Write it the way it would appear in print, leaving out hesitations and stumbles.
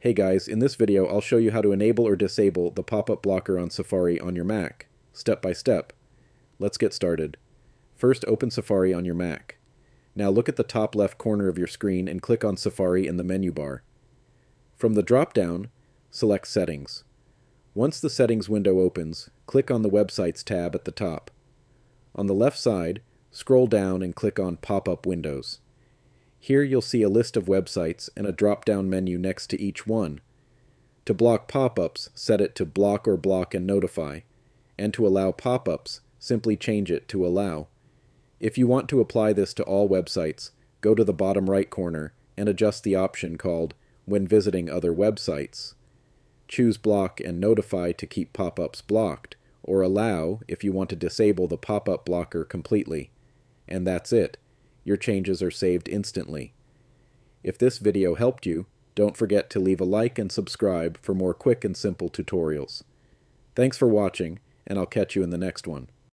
Hey guys, in this video I'll show you how to enable or disable the pop-up blocker on Safari on your Mac, step by step. Let's get started. First, open Safari on your Mac. Now look at the top left corner of your screen and click on Safari in the menu bar. From the drop-down, select Settings. Once the Settings window opens, click on the Websites tab at the top. On the left side, scroll down and click on Pop-up Windows. Here you'll see a list of websites and a drop-down menu next to each one. To block pop-ups, set it to Block or Block and Notify, and to allow pop-ups, simply change it to Allow. If you want to apply this to all websites, go to the bottom right corner and adjust the option called When Visiting Other Websites. Choose Block and Notify to keep pop-ups blocked, or Allow if you want to disable the pop-up blocker completely. And that's it. Your changes are saved instantly. If this video helped you, don't forget to leave a like and subscribe for more quick and simple tutorials. Thanks for watching, and I'll catch you in the next one.